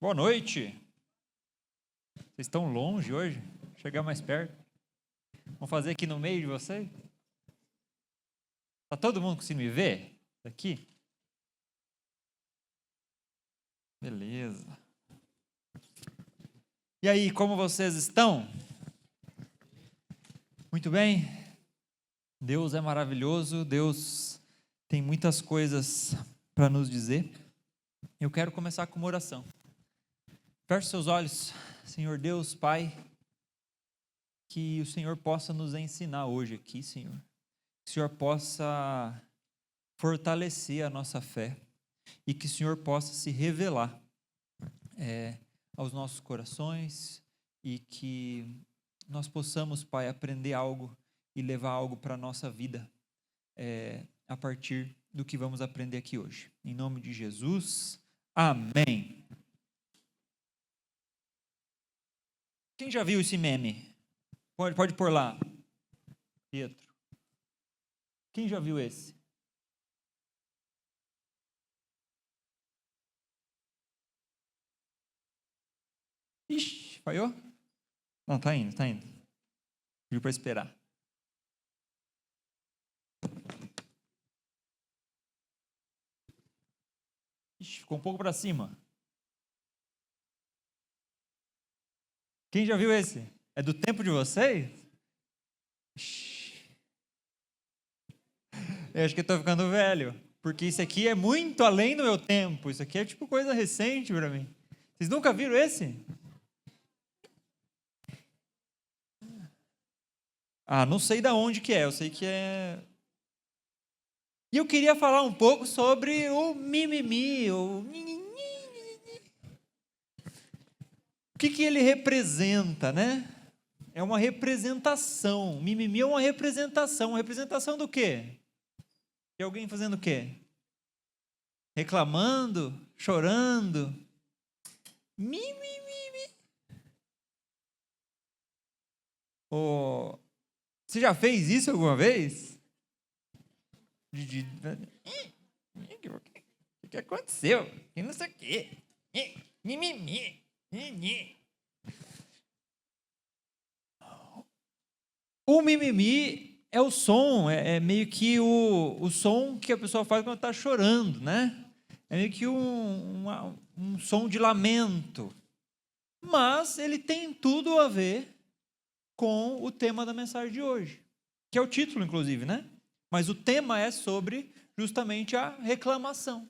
Boa noite. Vocês estão longe hoje? Chegar mais perto. Vamos fazer aqui no meio de vocês? Está todo mundo conseguindo me ver? Aqui? Beleza. E aí, como vocês estão? Muito bem? Deus é maravilhoso, Deus tem muitas coisas para nos dizer. Eu quero começar com uma oração. Feche seus olhos, Senhor Deus, Pai, que o Senhor possa nos ensinar hoje aqui, Senhor. Que o Senhor possa fortalecer a nossa fé e que o Senhor possa se revelar aos nossos corações e que nós possamos, Pai, aprender algo e levar algo para a nossa vida a partir do que vamos aprender aqui hoje. Em nome de Jesus, amém. Quem já viu esse meme? Pode pôr lá, Pietro. Quem já viu esse? Ixi, falhou? Não, tá indo. Pediu para esperar. Ixi, ficou um pouco para cima. Quem já viu esse? É do tempo de vocês? Eu acho que eu estou ficando velho, porque isso aqui é muito além do meu tempo. Isso aqui é tipo coisa recente para mim. Vocês nunca viram esse? Ah, não sei de onde que é, eu sei que é... E eu queria falar um pouco sobre o mimimi, o que ele representa, né? É uma representação. Mimimi é uma representação. Representação do quê? De alguém fazendo o quê? Reclamando, chorando. Mimimi. Oh, você já fez isso alguma vez? O que aconteceu? Que não sei o quê. Mimimi. O mimimi é o som, é meio que o som que a pessoa faz quando está chorando, né? É meio que um som de lamento. Mas ele tem tudo a ver com o tema da mensagem de hoje, que é o título, inclusive, né? Mas o tema é sobre justamente a reclamação.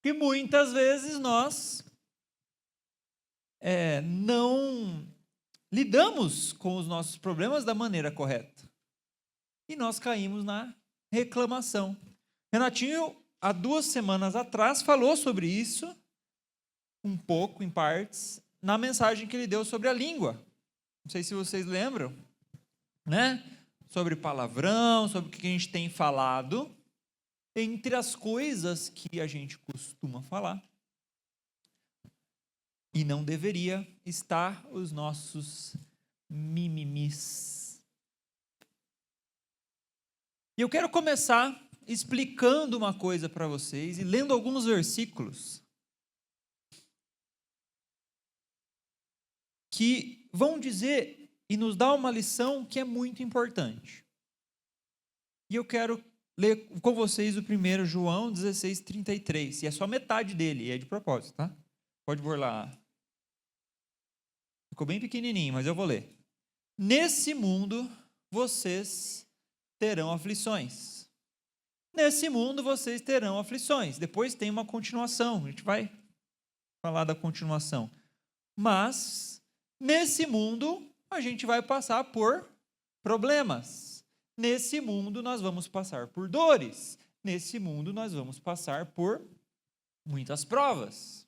Que muitas vezes nós não lidamos com os nossos problemas da maneira correta. E nós caímos na reclamação. Renatinho, há 2 semanas atrás, falou sobre isso, um pouco, em partes, na mensagem que ele deu sobre a língua. Não sei se vocês lembram, né? Sobre palavrão, sobre o que a gente tem falado. Entre as coisas que a gente costuma falar, e não deveria estar os nossos mimimis. E eu quero começar explicando uma coisa para vocês e lendo alguns versículos que vão dizer e nos dar uma lição que é muito importante. E eu quero ler com vocês o 1 João 16:33, e é só metade dele, e é de propósito, tá? Pode pôr lá. Ficou bem pequenininho, mas eu vou ler. Nesse mundo, vocês terão aflições. Nesse mundo, vocês terão aflições. Depois tem uma continuação, a gente vai falar da continuação. Mas, nesse mundo, a gente vai passar por problemas. Nesse mundo, nós vamos passar por dores. Nesse mundo, nós vamos passar por muitas provas.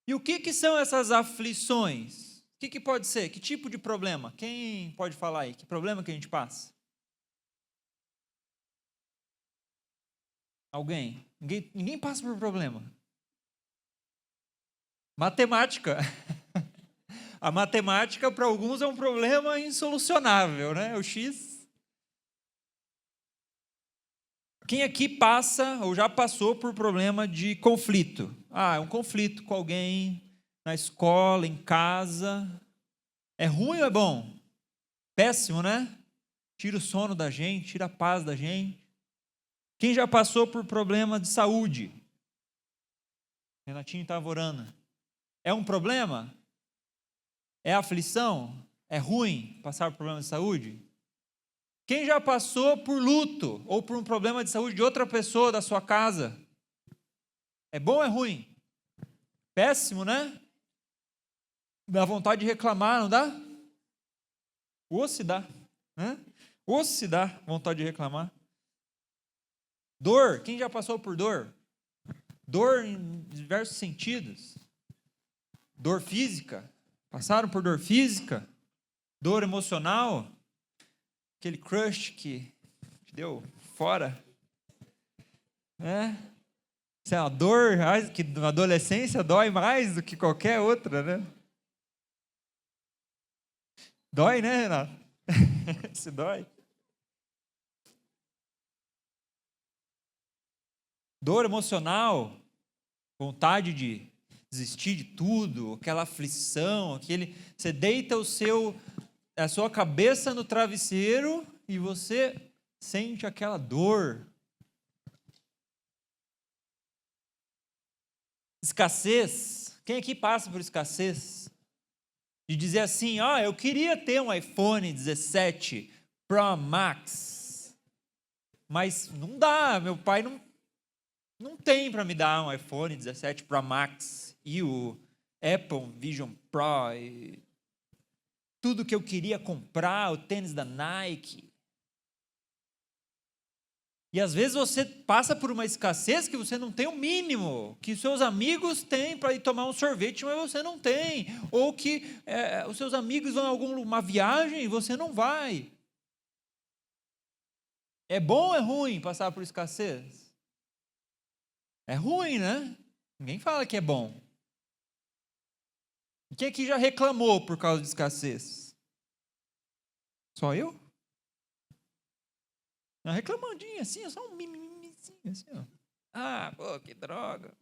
E o que são essas aflições? O que pode ser? Que tipo de problema? Quem pode falar aí? Que problema que a gente passa? Alguém? Ninguém passa por problema. Matemática. A matemática, para alguns, é um problema insolucionável, né? O X. Quem aqui passa ou já passou por problema de conflito? é um conflito com alguém, na escola, em casa. É ruim ou é bom? Péssimo, né? Tira o sono da gente, tira a paz da gente. Quem já passou por problema de saúde? Renatinho estava orando. É um problema? É aflição? É ruim passar por problema de saúde? Quem já passou por luto ou por um problema de saúde de outra pessoa da sua casa? É bom ou é ruim? Péssimo, né? Dá vontade de reclamar, não dá? Ou se dá, né? Ou se dá vontade de reclamar. Dor, quem já passou por dor? Dor em diversos sentidos. Dor física, passaram por dor física? Dor emocional? Aquele crush que te deu fora? Isso é uma dor que na adolescência dói mais do que qualquer outra, né? Dói, né, Renato? Se dói. Dor emocional, vontade de desistir de tudo, aquela aflição, você deita a sua cabeça no travesseiro e você sente aquela dor. Escassez. Quem aqui passa por escassez? De dizer assim, eu queria ter um iPhone 17 Pro Max, mas não dá, meu pai não tem para me dar um iPhone 17 Pro Max e o Apple Vision Pro, e tudo que eu queria comprar, o tênis da Nike. E às vezes você passa por uma escassez que você não tem o mínimo, que seus amigos têm para ir tomar um sorvete, mas você não tem. Ou que os seus amigos vão a alguma viagem e você não vai. É bom ou é ruim passar por escassez? É ruim, né? Ninguém fala que é bom. Quem aqui já reclamou por causa de escassez? Só eu? Uma reclamandinha assim, só um mimizinho assim, ó. Pô, que droga.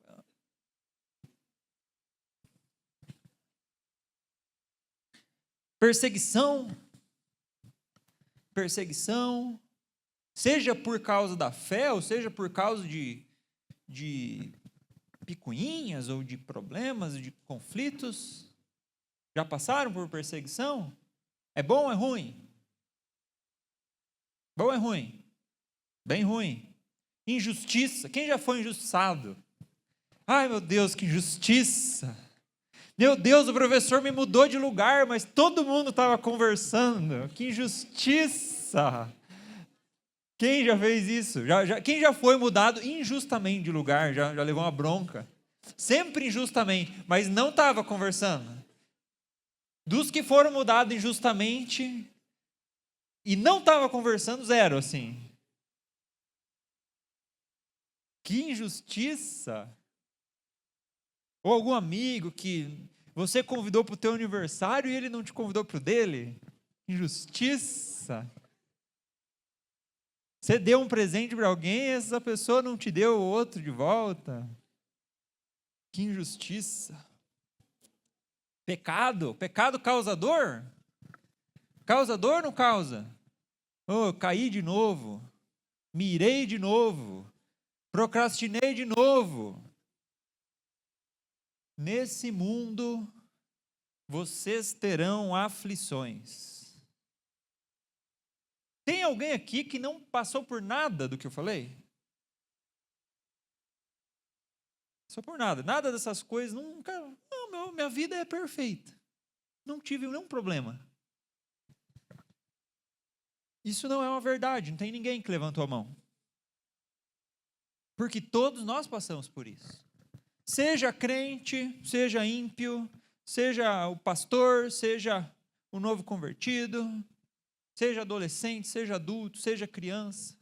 Perseguição, seja por causa da fé, ou seja por causa de picuinhas, ou de problemas, de conflitos. Já passaram por perseguição? É bom ou é ruim? Bom ou é ruim? Bem ruim. Injustiça. Quem já foi injustiçado? Ai, meu Deus, que injustiça. Meu Deus, o professor me mudou de lugar, mas todo mundo estava conversando. Que injustiça. Quem já fez isso? Quem já foi mudado injustamente de lugar? Já levou uma bronca? Sempre injustamente, mas não estava conversando. Dos que foram mudados injustamente e não estava conversando, zero, assim. Que injustiça! Ou algum amigo que você convidou para o teu aniversário e ele não te convidou para o dele? Injustiça! Você deu um presente para alguém e essa pessoa não te deu o outro de volta? Que injustiça! Pecado? Pecado causa dor? Causa dor ou não causa? Caí de novo, mirei de novo, procrastinei de novo. Nesse mundo, vocês terão aflições. Tem alguém aqui que não passou por nada do que eu falei? Passou por nada. Nada dessas coisas, nunca. Não, minha vida é perfeita. Não tive nenhum problema. Isso não é uma verdade, não tem ninguém que levantou a mão. Porque todos nós passamos por isso. Seja crente, seja ímpio, seja o pastor, seja o novo convertido, seja adolescente, seja adulto, seja criança.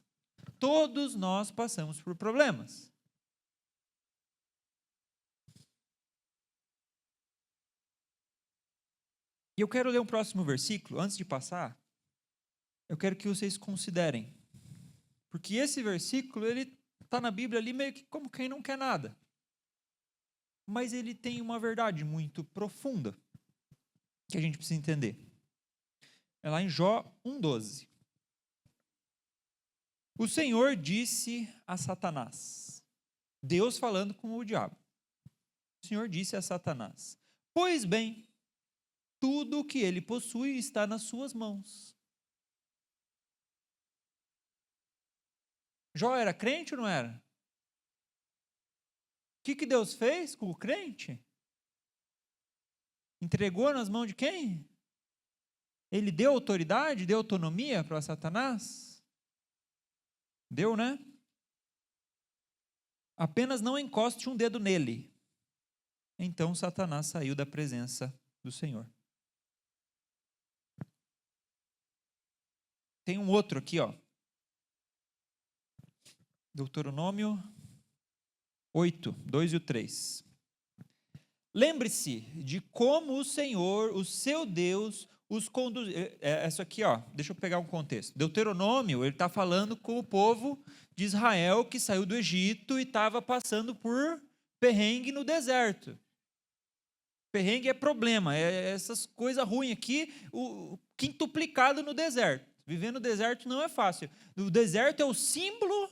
Todos nós passamos por problemas. E eu quero ler um próximo versículo, antes de passar, eu quero que vocês considerem. Porque esse versículo, ele está na Bíblia ali meio que como quem não quer nada. mas ele tem uma verdade muito profunda que a gente precisa entender. É lá em Jó 1,12. O Senhor disse a Satanás, Deus falando com o diabo. O Senhor disse a Satanás, pois bem, tudo o que ele possui está nas suas mãos. Jó era crente ou não era? O que Deus fez com o crente? Entregou nas mãos de quem? Ele deu autoridade, deu autonomia para Satanás? Deu, né? Apenas não encoste um dedo nele. Então Satanás saiu da presença do Senhor. Tem um outro aqui, ó. Deuteronômio 8, 2 e 3. Lembre-se de como o Senhor, o seu Deus, os conduziu. Isso aqui, ó, deixa eu pegar um contexto. Deuteronômio, ele está falando com o povo de Israel que saiu do Egito e estava passando por perrengue no deserto. Perrengue é problema, é essas coisas ruins aqui, o quintuplicado no deserto. Viver no deserto não é fácil. O deserto é o símbolo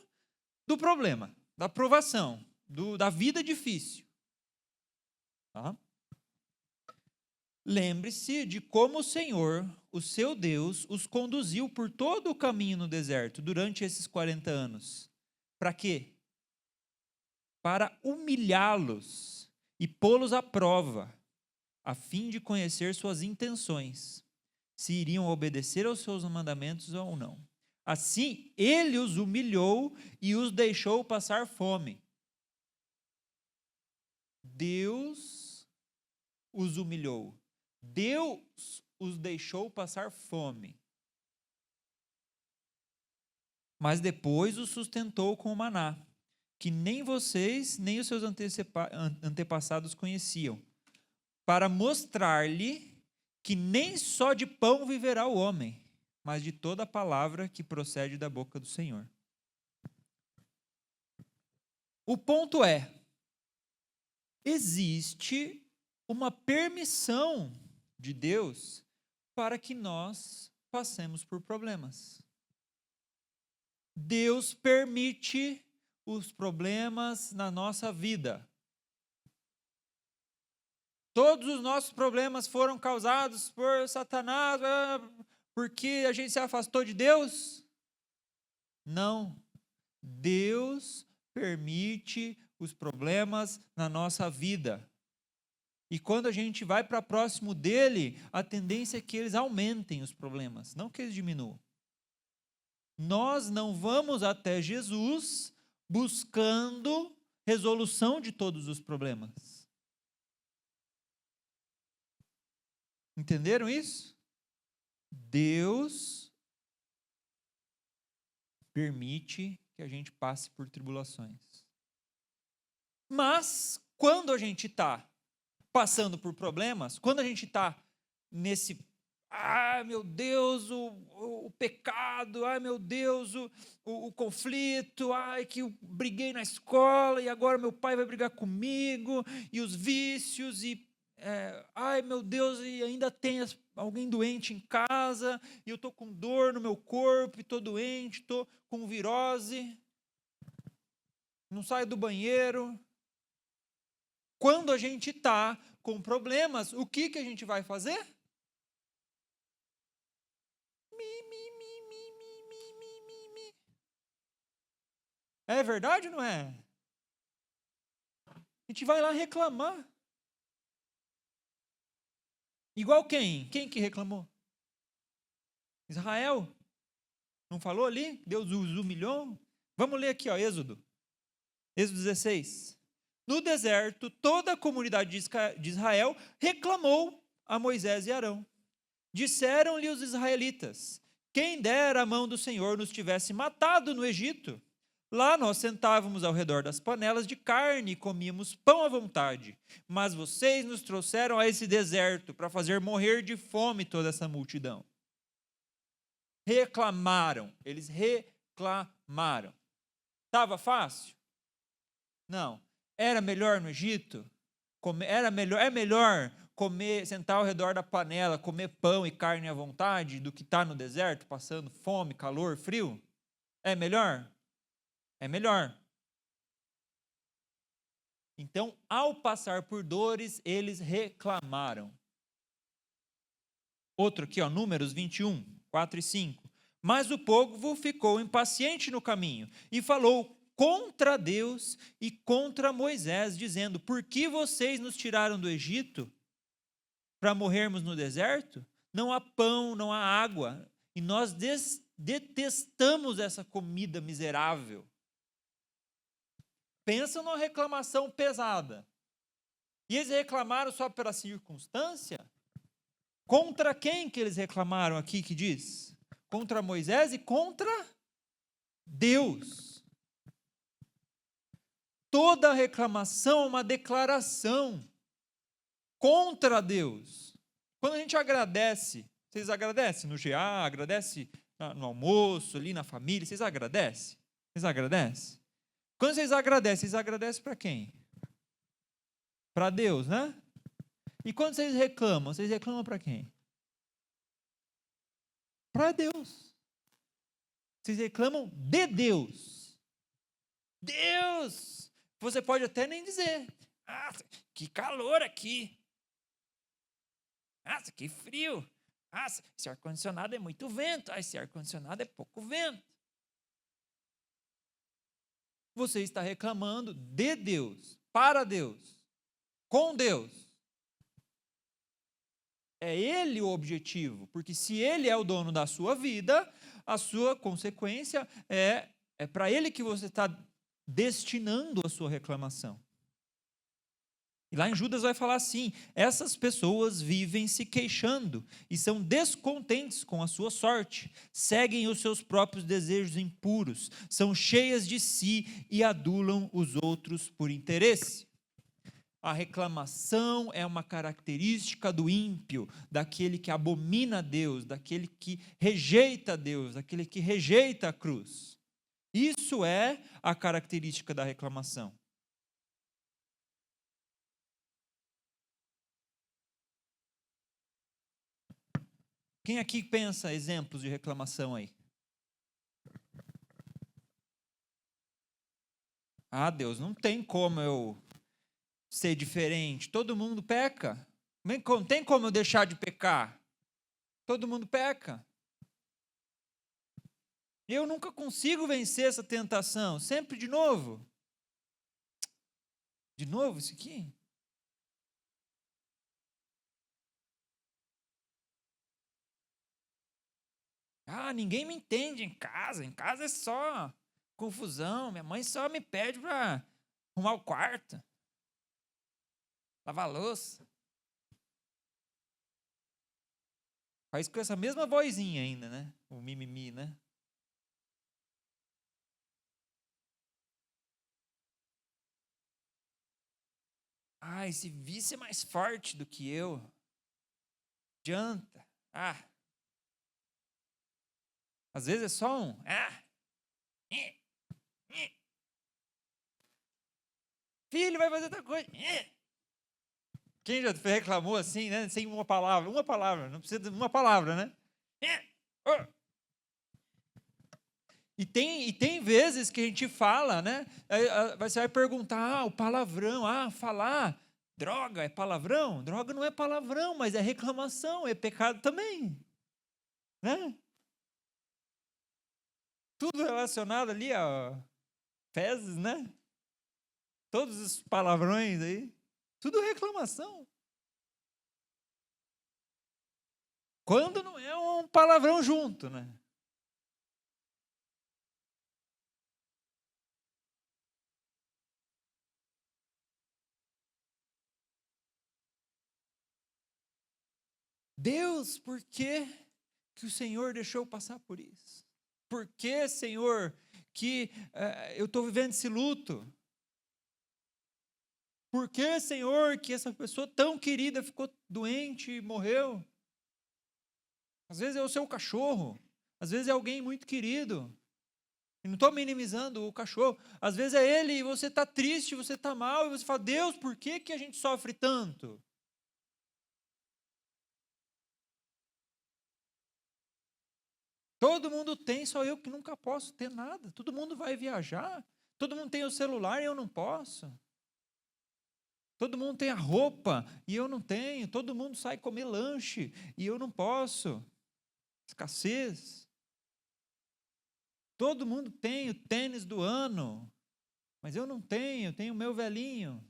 do problema, da provação, da vida difícil. Tá? Lembre-se de como o Senhor, o seu Deus, os conduziu por todo o caminho no deserto durante esses 40 anos. Para quê? Para humilhá-los e pô-los à prova, a fim de conhecer suas intenções, se iriam obedecer aos seus mandamentos ou não. Assim, ele os humilhou e os deixou passar fome. Deus os humilhou. Deus os deixou passar fome. Mas depois os sustentou com o maná, que nem vocês, nem os seus antepassados conheciam, para mostrar-lhe que nem só de pão viverá o homem, mas de toda a palavra que procede da boca do Senhor. O ponto é, existe uma permissão de Deus para que nós passemos por problemas. Deus permite os problemas na nossa vida. Todos os nossos problemas foram causados por Satanás, porque a gente se afastou de Deus? Não. Deus permite os problemas na nossa vida. E quando a gente vai para próximo dele, a tendência é que eles aumentem os problemas, não que eles diminuam. Nós não vamos até Jesus buscando resolução de todos os problemas. Entenderam isso? Deus permite que a gente passe por tribulações. Mas, quando a gente está passando por problemas, quando a gente está nesse, meu Deus, o pecado, meu Deus, o conflito, que eu briguei na escola e agora meu pai vai brigar comigo, e os vícios, e meu Deus, e ainda tem alguém doente em casa, e eu estou com dor no meu corpo, e estou doente, estou com virose, não saio do banheiro. Quando a gente está com problemas, o que a gente vai fazer? É verdade ou não é? A gente vai lá reclamar. Igual quem? Quem que reclamou? Israel. Não falou ali? Deus os humilhou? Vamos ler aqui, ó, Êxodo 16. No deserto, toda a comunidade de Israel reclamou a Moisés e Arão. Disseram-lhe os israelitas, quem dera a mão do Senhor nos tivesse matado no Egito. Lá nós sentávamos ao redor das panelas de carne e comíamos pão à vontade. Mas vocês nos trouxeram a esse deserto para fazer morrer de fome toda essa multidão. Reclamaram, eles reclamaram. Estava fácil? Não. Era melhor no Egito? É melhor comer, sentar ao redor da panela, comer pão e carne à vontade, do que estar no deserto, passando fome, calor, frio? É melhor? É melhor. Então, ao passar por dores, eles reclamaram. Outro aqui, Números 21, 4 e 5. Mas o povo ficou impaciente no caminho e falou contra Deus e contra Moisés, dizendo: por que vocês nos tiraram do Egito para morrermos no deserto? Não há pão, não há água, e nós detestamos essa comida miserável. Pensa numa reclamação pesada. E eles reclamaram só pela circunstância? Contra quem que eles reclamaram aqui que diz? Contra Moisés e contra Deus. Toda reclamação é uma declaração contra Deus. Quando a gente agradece, vocês agradecem no GA, agradece no almoço, ali na família, vocês agradecem? Vocês agradecem? Quando vocês agradecem para quem? Para Deus, né? E quando vocês reclamam para quem? Para Deus. Vocês reclamam de Deus. Deus! Você pode até nem dizer: ah, que calor aqui. Nossa, que frio. Nossa, esse ar-condicionado é muito vento. Esse ar-condicionado é pouco vento. Você está reclamando de Deus, para Deus, com Deus. É Ele o objetivo, porque se Ele é o dono da sua vida, a sua consequência é para Ele que você está destinando a sua reclamação. E lá em Judas vai falar assim: essas pessoas vivem se queixando e são descontentes com a sua sorte, seguem os seus próprios desejos impuros, são cheias de si e adulam os outros por interesse. A reclamação é uma característica do ímpio, daquele que abomina a Deus, daquele que rejeita a Deus, daquele que rejeita a cruz. Isso é a característica da reclamação. Quem aqui pensa exemplos de reclamação aí? Ah, Deus, não tem como eu ser diferente. Todo mundo peca. Não tem como eu deixar de pecar. Todo mundo peca. Eu nunca consigo vencer essa tentação. Sempre de novo. De novo isso aqui? Ah, ninguém me entende em casa. Em casa é só confusão. Minha mãe só me pede para arrumar o quarto, lavar a louça. Faz com essa mesma vozinha ainda, né? O mimimi, né? Ah, esse vício é mais forte do que eu. Adianta. Às vezes é só um. Filho, vai fazer outra coisa. Quem já reclamou assim, né? Sem uma palavra, não precisa de uma palavra, né? E tem vezes que a gente fala, né? Você vai perguntar, o palavrão, falar, droga, é palavrão? Droga não é palavrão, mas é reclamação, é pecado também, né? Tudo relacionado ali a fezes, né? Todos os palavrões aí, tudo reclamação. Quando não é um palavrão junto, né? Deus, por que o Senhor deixou passar por isso? Por que, Senhor, que eu estou vivendo esse luto? Por que, Senhor, que essa pessoa tão querida ficou doente e morreu? Às vezes é o seu cachorro, às vezes é alguém muito querido. E não estou minimizando o cachorro. Às vezes é ele e você está triste, você está mal, e você fala, Deus, por que, que a gente sofre tanto? Todo mundo tem, só eu que nunca posso ter nada. Todo mundo vai viajar. Todo mundo tem o celular e eu não posso. Todo mundo tem a roupa e eu não tenho. Todo mundo sai comer lanche e eu não posso. Escassez. Todo mundo tem o tênis do ano, mas eu não tenho, eu tenho o meu velhinho.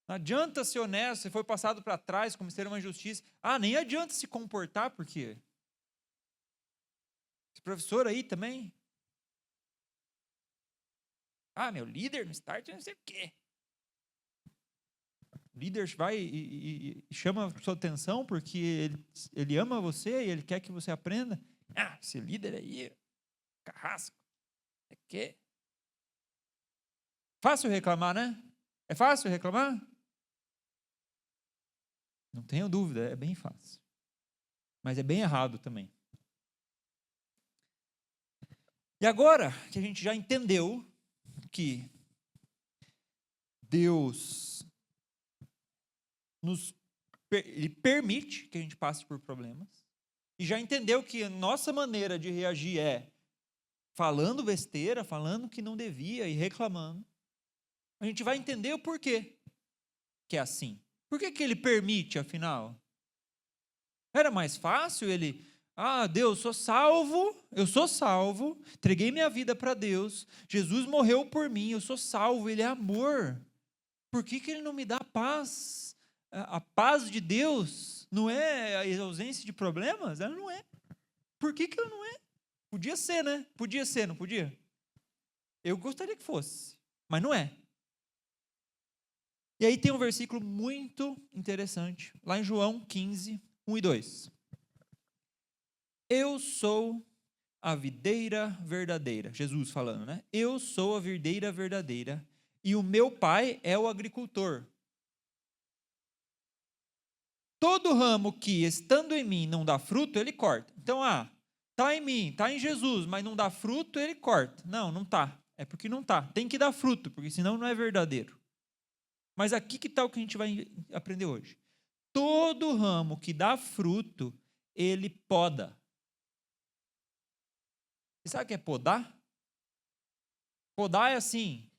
Não adianta ser honesto, você foi passado para trás como ser uma injustiça. Nem adianta se comportar, porque esse professor aí também. Meu líder no start não sei o quê. O líder vai e chama a sua atenção porque ele ama você e ele quer que você aprenda. Esse líder aí, carrasco. É que fácil reclamar, né? É fácil reclamar? Não tenho dúvida, é bem fácil. Mas é bem errado também. E agora que a gente já entendeu que Deus ele permite que a gente passe por problemas, e já entendeu que a nossa maneira de reagir é falando besteira, falando que não devia e reclamando, a gente vai entender o porquê que é assim. Por que ele permite, afinal? Era mais fácil ele, Deus, eu sou salvo, entreguei minha vida para Deus, Jesus morreu por mim, eu sou salvo, ele é amor. Por que ele não me dá paz? A paz de Deus não é a ausência de problemas? Ela não é. Por que ela não é? Podia ser, né? Podia ser, não podia? Eu gostaria que fosse, mas não é. E aí tem um versículo muito interessante, lá em João 15, 1 e 2. Eu sou a videira verdadeira. Jesus falando, né? Eu sou a videira verdadeira e o meu pai é o agricultor. Todo ramo que, estando em mim, não dá fruto, ele corta. Então, está em mim, está em Jesus, mas não dá fruto, ele corta. Não está. É porque não está. Tem que dar fruto, porque senão não é verdadeiro. Mas aqui que está o que a gente vai aprender hoje. Todo ramo que dá fruto, ele poda. Você sabe o que é podar? Podar é assim,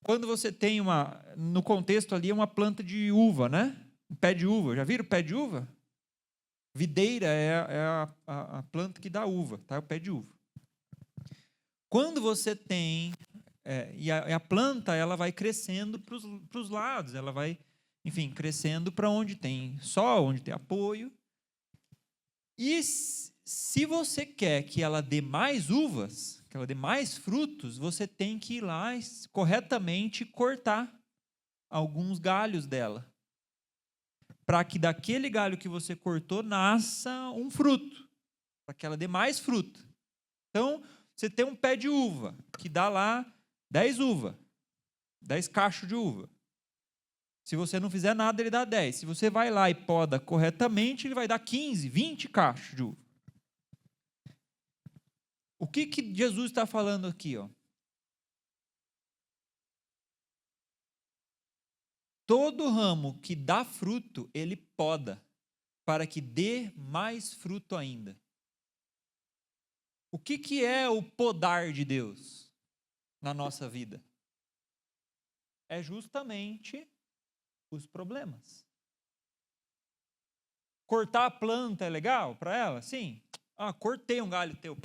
quando você tem no contexto ali, uma planta de uva, né? Um pé de uva. Já viram o pé de uva? Videira é a planta que dá uva, tá? O pé de uva. Quando você tem... e a planta, ela vai crescendo para os lados, ela vai, enfim, crescendo para onde tem sol, onde tem apoio. E se você quer que ela dê mais uvas, que ela dê mais frutos, você tem que ir lá corretamente cortar alguns galhos dela, para que daquele galho que você cortou nasça um fruto, para que ela dê mais fruto. Então, você tem um pé de uva, que dá lá 10 uvas, 10 cachos de uva. Se você não fizer nada, ele dá 10. Se você vai lá e poda corretamente, ele vai dar 15, 20 cachos de uva. O que Jesus está falando aqui? Todo ramo que dá fruto, ele poda, para que dê mais fruto ainda. O que é o podar de Deus na nossa vida? É justamente os problemas. Cortar a planta é legal para ela? Sim. Cortei um galho teu.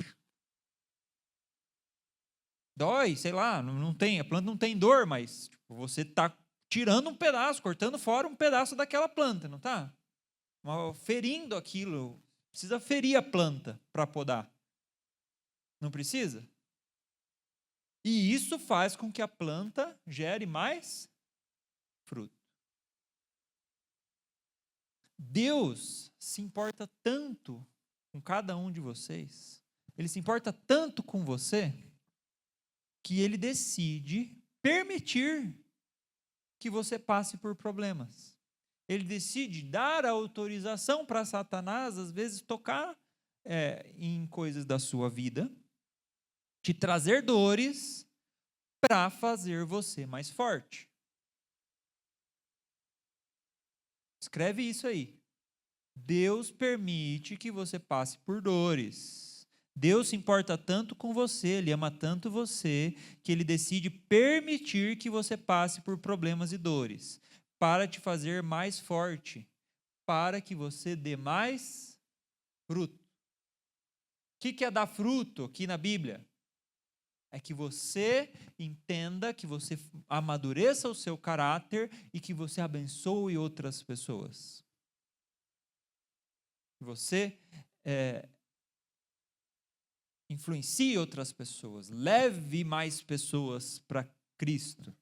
Dói, sei lá, não tem, a planta não tem dor, mas você está tirando um pedaço, cortando fora um pedaço daquela planta, não está? Ferindo aquilo. Precisa ferir a planta para podar. Não precisa? E isso faz com que a planta gere mais fruto. Deus se importa tanto com cada um de vocês, Ele se importa tanto com você, que Ele decide permitir que você passe por problemas. Ele decide dar autorização para Satanás, às vezes, tocar em coisas da sua vida, te trazer dores para fazer você mais forte. Escreve isso aí. Deus permite que você passe por dores. Deus se importa tanto com você, Ele ama tanto você, que Ele decide permitir que você passe por problemas e dores, para te fazer mais forte, para que você dê mais fruto. O que é dar fruto aqui na Bíblia? É que você entenda, que você amadureça o seu caráter e que você abençoe outras pessoas. Que você influencie outras pessoas, leve mais pessoas para Cristo.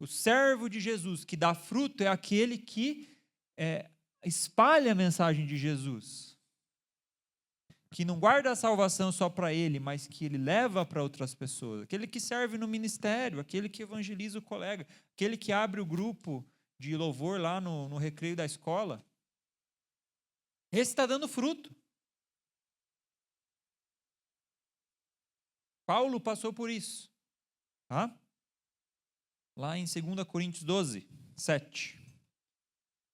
O servo de Jesus que dá fruto é aquele que espalha a mensagem de Jesus. Que não guarda a salvação só para ele, mas que ele leva para outras pessoas. Aquele que serve no ministério, aquele que evangeliza o colega, aquele que abre o grupo de louvor lá no recreio da escola. Esse está dando fruto. Paulo passou por isso. Tá? Lá em 2 Coríntios 12, 7.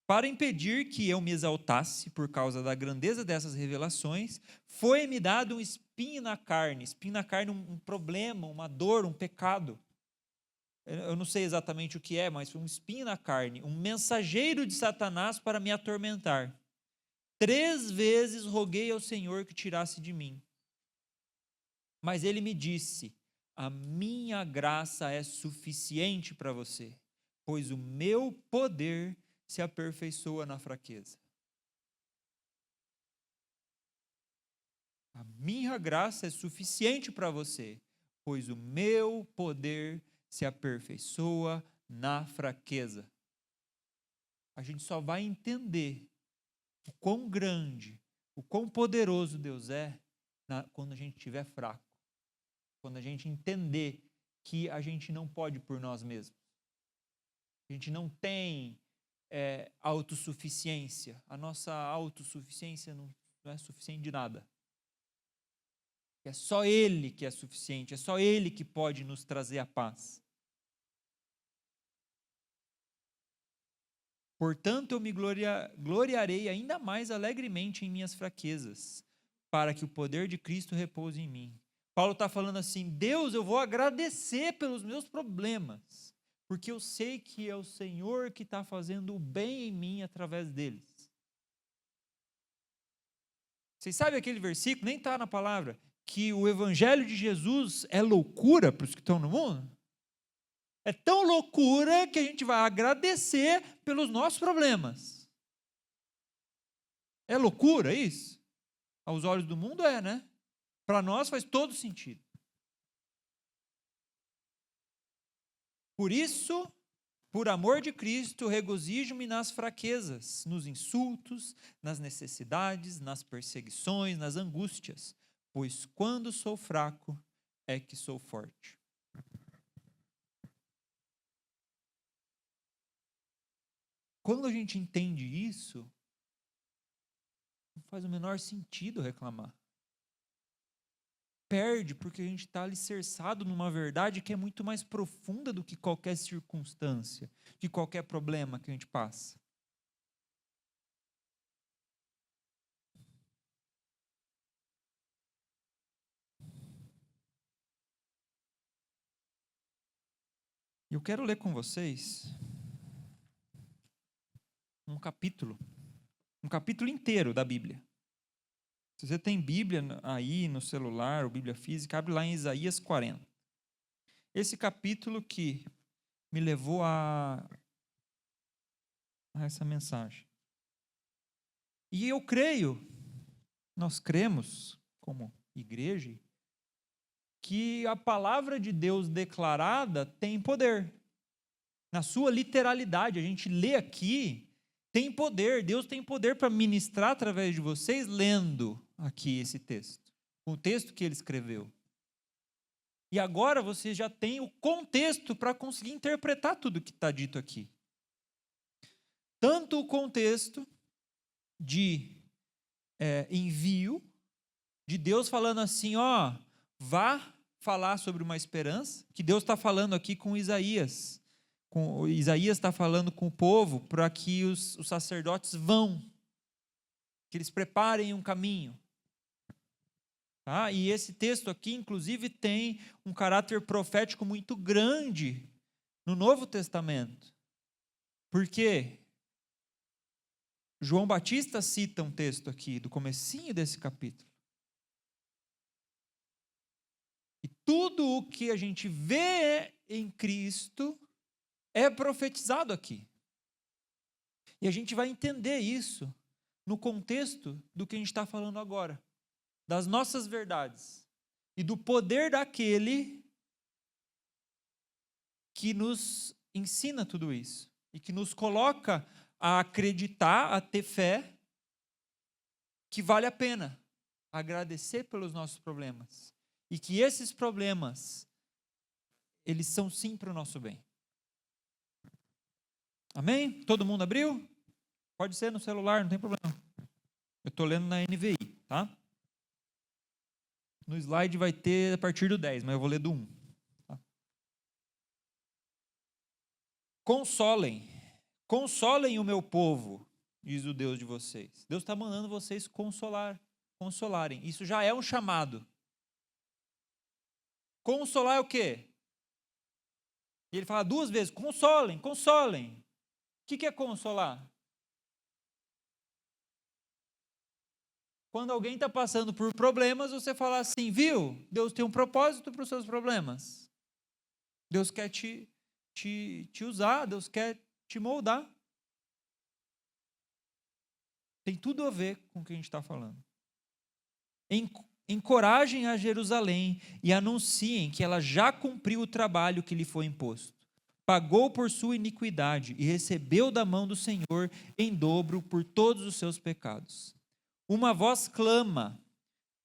Para impedir que eu me exaltasse por causa da grandeza dessas revelações, foi-me dado um espinho na carne. Espinho na carne, um problema, uma dor, um pecado. Eu não sei exatamente o que é, mas foi um espinho na carne, um mensageiro de Satanás para me atormentar. 3 vezes roguei ao Senhor que tirasse de mim. Mas ele me disse: a minha graça é suficiente para você, pois o meu poder se aperfeiçoa na fraqueza. A minha graça é suficiente para você, pois o meu poder se aperfeiçoa na fraqueza. A gente só vai entender o quão grande, o quão poderoso Deus é quando a gente estiver fraco. Quando a gente entender que a gente não pode por nós mesmos. A gente não tem autossuficiência. A nossa autossuficiência não é suficiente de nada. É só Ele que é suficiente, é só Ele que pode nos trazer a paz. Portanto, eu me gloriarei ainda mais alegremente em minhas fraquezas, para que o poder de Cristo repouse em mim. Paulo está falando assim: Deus, eu vou agradecer pelos meus problemas, porque eu sei que é o Senhor que está fazendo o bem em mim através deles. Vocês sabem aquele versículo, nem está na palavra, que o evangelho de Jesus é loucura para os que estão no mundo? É tão loucura que a gente vai agradecer pelos nossos problemas. É loucura isso? Aos olhos do mundo é, né? Para nós faz todo sentido. Por isso, por amor de Cristo, regozijo-me nas fraquezas, nos insultos, nas necessidades, nas perseguições, nas angústias, pois quando sou fraco é que sou forte. Quando a gente entende isso, não faz o menor sentido reclamar. Perde porque a gente está alicerçado numa verdade que é muito mais profunda do que qualquer circunstância, de qualquer problema que a gente passa. Eu quero ler com vocês um capítulo inteiro da Bíblia. Se você tem Bíblia aí no celular, ou Bíblia física, abre lá em Isaías 40. Esse capítulo que me levou a essa mensagem. E eu creio, nós cremos como igreja, que a palavra de Deus declarada tem poder. Na sua literalidade, a gente lê aqui, tem poder. Deus tem poder para ministrar através de vocês, lendo aqui esse texto. O texto que ele escreveu. E agora você já tem o contexto para conseguir interpretar tudo que está dito aqui. tanto o contexto de envio, de Deus falando assim, ó, vá falar sobre uma esperança, que Deus está falando aqui com Isaías. Isaías está falando com o povo para que os sacerdotes vão, que eles preparem um caminho. Tá? E esse texto aqui, inclusive, tem um caráter profético muito grande no Novo Testamento. Por quê? João Batista cita um texto aqui, do comecinho desse capítulo. E tudo o que a gente vê em Cristo é profetizado aqui. E a gente vai entender isso no contexto do que a gente está falando agora. Das nossas verdades. E do poder daquele que nos ensina tudo isso. E que nos coloca a acreditar, a ter fé, que vale a pena agradecer pelos nossos problemas. E que esses problemas, eles são sim para o nosso bem. Amém? Todo mundo abriu? Pode ser no celular, não tem problema. Eu estou lendo na NVI, tá? No slide vai ter a partir do 10, mas eu vou ler do 1. Tá? Consolem o meu povo, diz o Deus de vocês. Deus está mandando vocês consolarem. Isso já é um chamado. Consolar é o quê? E ele fala 2 vezes, consolem. O que é consolar? Quando alguém está passando por problemas, você fala assim, viu? Deus tem um propósito para os seus problemas. Deus quer te usar, Deus quer te moldar. Tem tudo a ver com o que a gente está falando. Encorajem a Jerusalém e anunciem que ela já cumpriu o trabalho que lhe foi imposto. Pagou por sua iniquidade e recebeu da mão do Senhor em dobro por todos os seus pecados. Uma voz clama,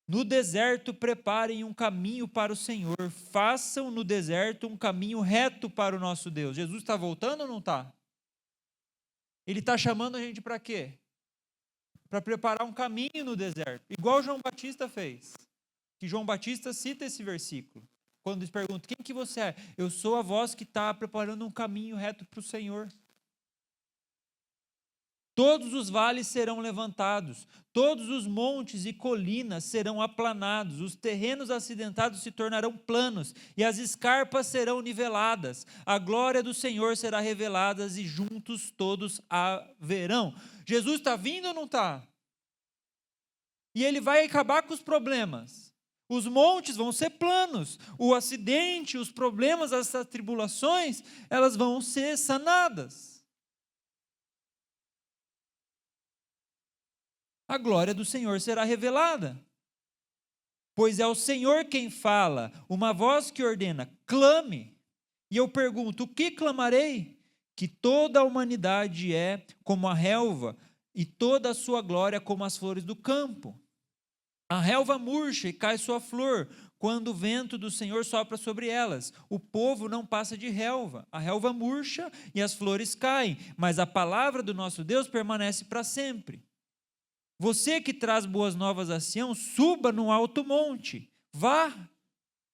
no deserto preparem um caminho para o Senhor, façam no deserto um caminho reto para o nosso Deus. Jesus está voltando ou não está? Ele está chamando a gente para quê? Para preparar um caminho no deserto, igual João Batista fez. Que João Batista cita esse versículo. Quando eles perguntam, quem que você é? Eu sou a voz que está preparando um caminho reto para o Senhor. Todos os vales serão levantados, todos os montes e colinas serão aplanados, os terrenos acidentados se tornarão planos e as escarpas serão niveladas. A glória do Senhor será revelada e juntos todos a verão. Jesus está vindo ou não está? E ele vai acabar com os problemas. Os montes vão ser planos, o acidente, os problemas, as tribulações, elas vão ser sanadas. A glória do Senhor será revelada. Pois é o Senhor quem fala, uma voz que ordena, clame. E eu pergunto, o que clamarei? Que toda a humanidade é como a relva, e toda a sua glória como as flores do campo. A relva murcha e cai sua flor, quando o vento do Senhor sopra sobre elas. O povo não passa de relva. A relva murcha e as flores caem, mas a palavra do nosso Deus permanece para sempre. Você que traz boas novas a Sião, suba num alto monte. Vá.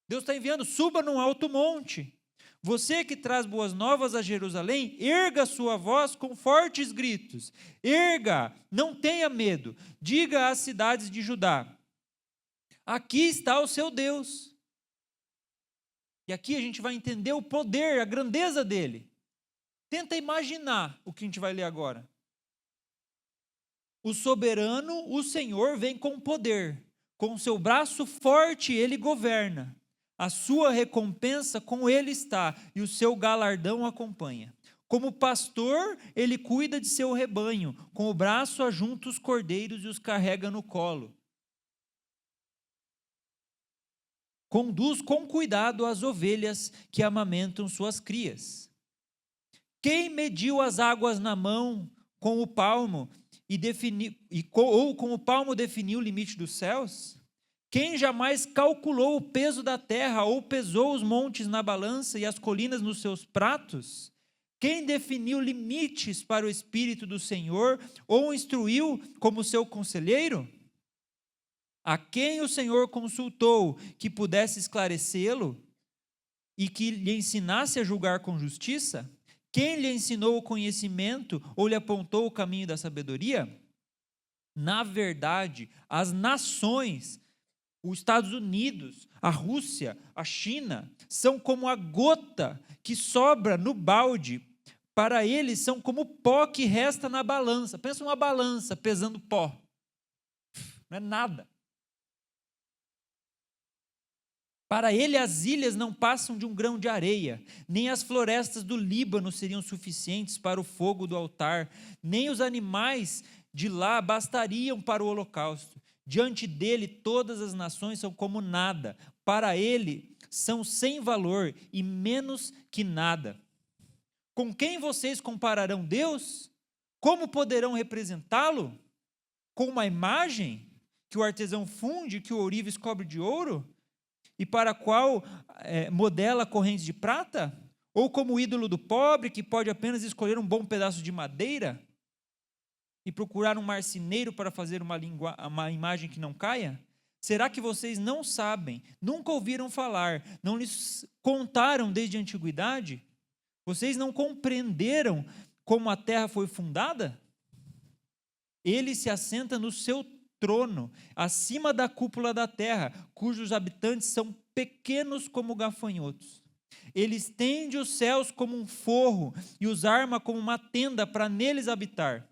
Deus está enviando, suba num alto monte. Você que traz boas novas a Jerusalém, erga sua voz com fortes gritos. Erga, não tenha medo. Diga às cidades de Judá: aqui está o seu Deus. E aqui a gente vai entender o poder, a grandeza dele. Tenta imaginar o que a gente vai ler agora. O soberano, o Senhor, vem com poder. Com seu braço forte ele governa. A sua recompensa com ele está, e o seu galardão acompanha. Como pastor, ele cuida de seu rebanho. Com o braço ajunta os cordeiros e os carrega no colo. Conduz com cuidado as ovelhas que amamentam suas crias. Quem mediu as águas na mão com o palmo ou com o palmo definiu o limite dos céus? Quem jamais calculou o peso da terra ou pesou os montes na balança e as colinas nos seus pratos? Quem definiu limites para o Espírito do Senhor, ou o instruiu como seu conselheiro? A quem o Senhor consultou que pudesse esclarecê-lo e que lhe ensinasse a julgar com justiça? Quem lhe ensinou o conhecimento ou lhe apontou o caminho da sabedoria? Na verdade, as nações, os Estados Unidos, a Rússia, a China, são como a gota que sobra no balde. Para eles são como o pó que resta na balança. Pensa uma balança pesando pó. Não é nada. Para ele as ilhas não passam de um grão de areia, nem as florestas do Líbano seriam suficientes para o fogo do altar, nem os animais de lá bastariam para o holocausto. Diante dele todas as nações são como nada, para ele são sem valor e menos que nada. Com quem vocês compararão Deus? Como poderão representá-lo? Com uma imagem que o artesão funde, que o ourives cobre de ouro? E para a qual modela correntes de prata? Ou como o ídolo do pobre, que pode apenas escolher um bom pedaço de madeira e procurar um marceneiro para fazer uma imagem que não caia? Será que vocês não sabem, nunca ouviram falar, não lhes contaram desde a antiguidade? Vocês não compreenderam como a terra foi fundada? Ele se assenta no seu trono, acima da cúpula da terra, cujos habitantes são pequenos como gafanhotos. Ele estende os céus como um forro e os arma como uma tenda para neles habitar.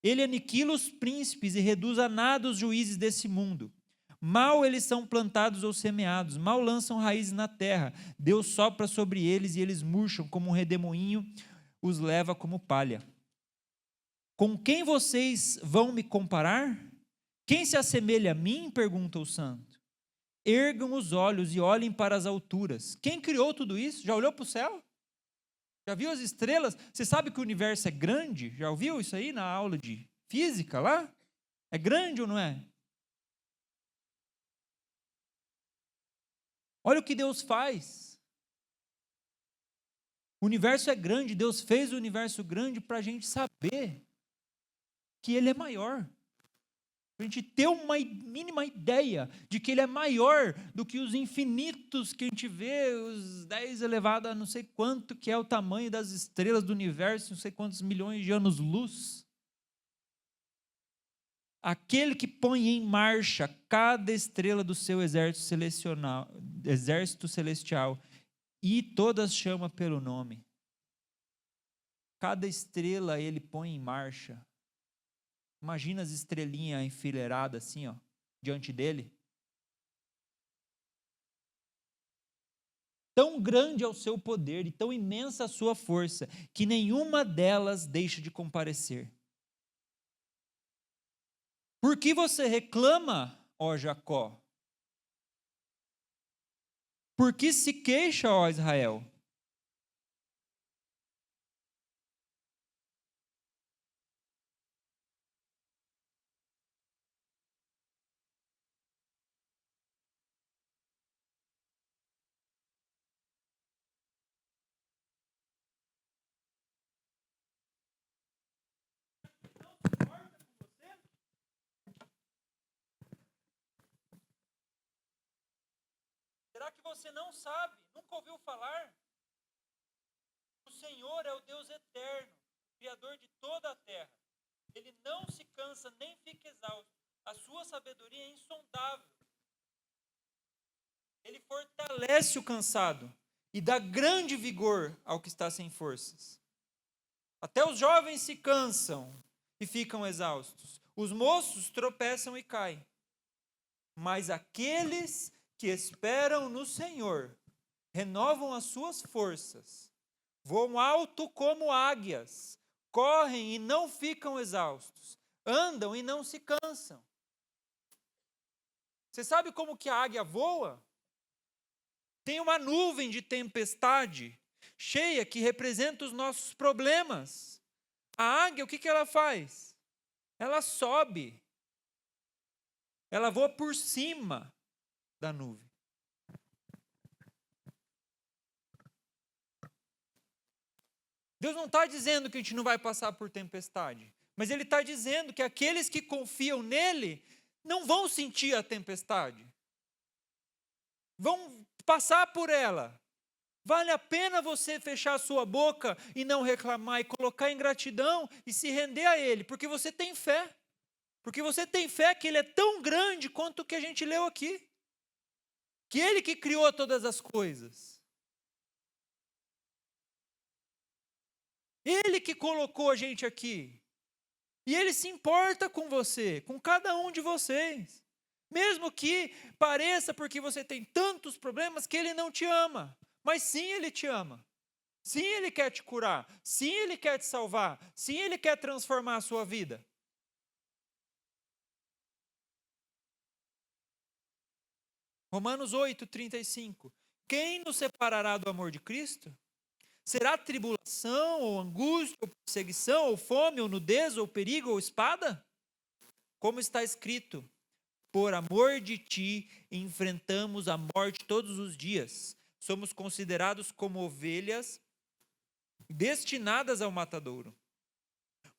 Ele aniquila os príncipes e reduz a nada os juízes desse mundo. Mal eles são plantados ou semeados, mal lançam raízes na terra. Deus sopra sobre eles e eles murcham como um redemoinho, os leva como palha. Com quem vocês vão me comparar? Quem se assemelha a mim? Pergunta o santo. Ergam os olhos e olhem para as alturas. Quem criou tudo isso? Já olhou para o céu? Já viu as estrelas? Você sabe que o universo é grande? Já ouviu isso aí na aula de física lá? É grande ou não é? Olha o que Deus faz. O universo é grande, Deus fez o universo grande para a gente saber que Ele é maior. Para a gente ter uma mínima ideia de que Ele é maior do que os infinitos que a gente vê, os 10 elevado a não sei quanto, que é o tamanho das estrelas do universo, não sei quantos milhões de anos-luz. Aquele que põe em marcha cada estrela do seu exército celestial, e todas chama pelo nome. Cada estrela ele põe em marcha. Imagina as estrelinhas enfileiradas assim, ó, diante dele. Tão grande é o seu poder e tão imensa a sua força, que nenhuma delas deixa de comparecer. Por que você reclama, ó Jacó? Por que se queixa, ó Israel? Será que você não sabe? Nunca ouviu falar? O Senhor é o Deus eterno, Criador de toda a terra. Ele não se cansa nem fica exausto. A sua sabedoria é insondável. Ele fortalece o cansado e dá grande vigor ao que está sem forças. Até os jovens se cansam e ficam exaustos. Os moços tropeçam e caem. Mas aqueles que esperam no Senhor renovam as suas forças, voam alto como águias, correm e não ficam exaustos, andam e não se cansam. Você sabe como que a águia voa? Tem uma nuvem de tempestade cheia que representa os nossos problemas. A águia, o que ela faz? Ela sobe. Ela voa por cima da nuvem. Deus não está dizendo que a gente não vai passar por tempestade, mas Ele está dizendo que aqueles que confiam nele não vão sentir a tempestade, vão passar por ela. Vale a pena você fechar a sua boca e não reclamar e colocar em gratidão e se render a Ele, porque você tem fé. Porque você tem fé que Ele é tão grande quanto o que a gente leu aqui. Que Ele que criou todas as coisas. Ele que colocou a gente aqui. E Ele se importa com você, com cada um de vocês. Mesmo que pareça porque você tem tantos problemas que Ele não te ama. Mas sim, Ele te ama. Sim, Ele quer te curar. Sim, Ele quer te salvar. Sim, Ele quer transformar a sua vida. Romanos 8:35. Quem nos separará do amor de Cristo? Será tribulação, ou angústia, ou perseguição, ou fome, ou nudez, ou perigo, ou espada? Como está escrito, por amor de ti, enfrentamos a morte todos os dias. Somos considerados como ovelhas destinadas ao matadouro.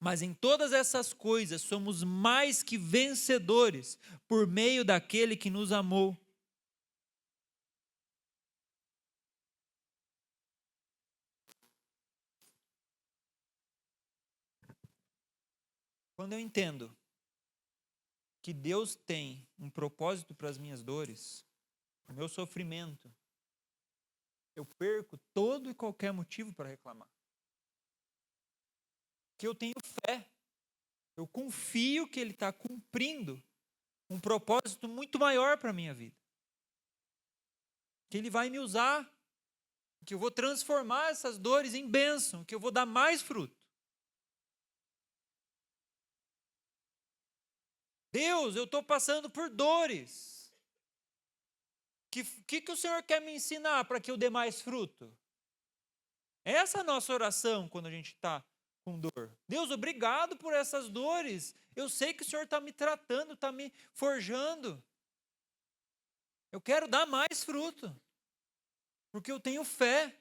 Mas em todas essas coisas somos mais que vencedores, por meio daquele que nos amou. Quando eu entendo que Deus tem um propósito para as minhas dores, o meu sofrimento, eu perco todo e qualquer motivo para reclamar. Que eu tenho fé, eu confio que Ele está cumprindo um propósito muito maior para a minha vida. Que Ele vai me usar, que eu vou transformar essas dores em bênção, que eu vou dar mais fruto. Deus, eu estou passando por dores. Que o Senhor quer me ensinar para que eu dê mais fruto? Essa é a nossa oração quando a gente está com dor. Deus, obrigado por essas dores. Eu sei que o Senhor está me tratando, está me forjando. Eu quero dar mais fruto. Porque eu tenho fé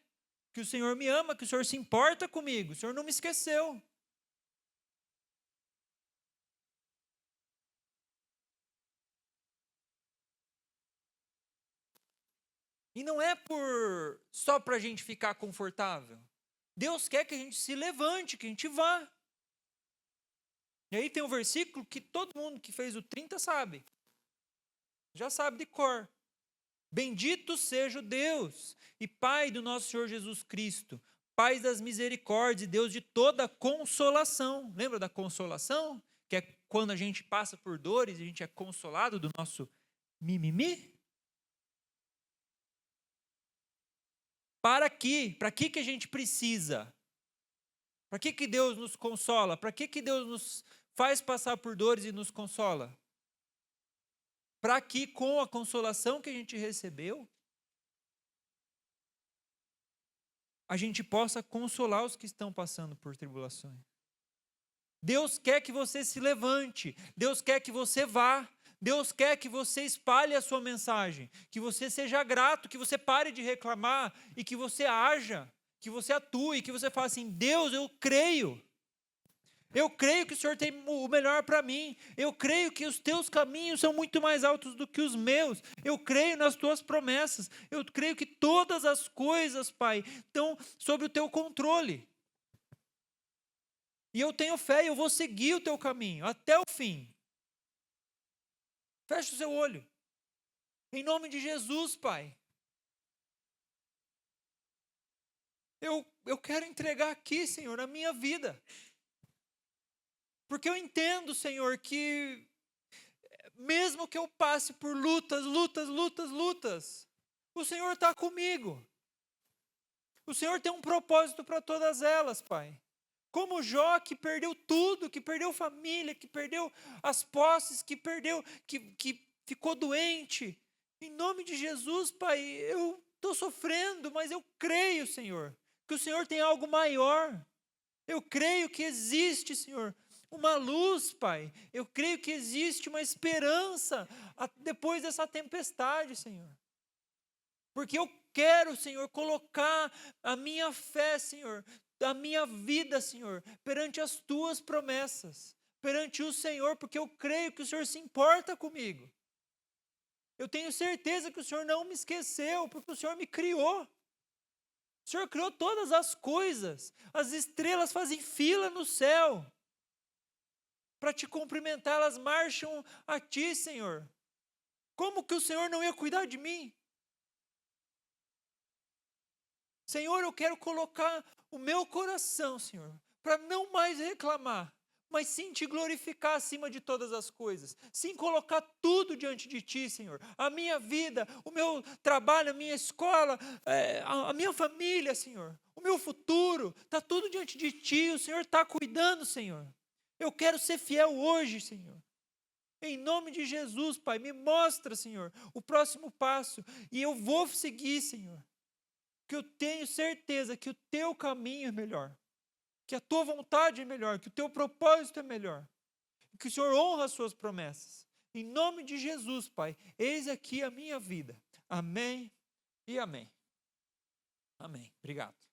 que o Senhor me ama, que o Senhor se importa comigo. O Senhor não me esqueceu. E não é só para a gente ficar confortável. Deus quer que a gente se levante, que a gente vá. E aí tem um versículo que todo mundo que fez o 30 sabe. Já sabe de cor. Bendito seja o Deus e Pai do nosso Senhor Jesus Cristo, Pai das misericórdias e Deus de toda consolação. Lembra da consolação? Que é quando a gente passa por dores e a gente é consolado do nosso mimimi? Para que a gente precisa? Para que Deus nos consola? Para que Deus nos faz passar por dores e nos consola? Para que com a consolação que a gente recebeu, a gente possa consolar os que estão passando por tribulações. Deus quer que você se levante, Deus quer que você vá, Deus quer que você espalhe a sua mensagem, que você seja grato, que você pare de reclamar e que você haja, que você atue, que você fale assim, Deus, eu creio que o Senhor tem o melhor para mim, eu creio que os teus caminhos são muito mais altos do que os meus, eu creio nas tuas promessas, eu creio que todas as coisas, Pai, estão sob o teu controle. E eu tenho fé e eu vou seguir o teu caminho até o fim. Feche o seu olho. Em nome de Jesus, Pai. Eu quero entregar aqui, Senhor, a minha vida. Porque eu entendo, Senhor, que mesmo que eu passe por lutas, o Senhor está comigo. O Senhor tem um propósito para todas elas, Pai. Como Jó, que perdeu tudo, que perdeu família, que perdeu as posses, que ficou doente. Em nome de Jesus, Pai, eu estou sofrendo, mas eu creio, Senhor, que o Senhor tem algo maior. Eu creio que existe, Senhor, uma luz, Pai. Eu creio que existe uma esperança depois dessa tempestade, Senhor. Porque eu quero, Senhor, colocar a minha fé, Senhor, a minha vida, Senhor, perante as tuas promessas, perante o Senhor, porque eu creio que o Senhor se importa comigo. Eu tenho certeza que o Senhor não me esqueceu, porque o Senhor me criou. O Senhor criou todas as coisas. As estrelas fazem fila no céu para te cumprimentar, elas marcham a ti, Senhor. Como que o Senhor não ia cuidar de mim? Senhor, eu quero colocar o meu coração, Senhor, para não mais reclamar, mas sim te glorificar acima de todas as coisas. Sim colocar tudo diante de ti, Senhor. A minha vida, o meu trabalho, a minha escola, a minha família, Senhor. O meu futuro, está tudo diante de ti. O Senhor está cuidando, Senhor. Eu quero ser fiel hoje, Senhor. Em nome de Jesus, Pai, me mostra, Senhor, o próximo passo. E eu vou seguir, Senhor. Que eu tenho certeza que o teu caminho é melhor. Que a tua vontade é melhor. Que o teu propósito é melhor. Que o Senhor honra as suas promessas. Em nome de Jesus, Pai, eis aqui a minha vida. Amém e amém. Amém. Obrigado.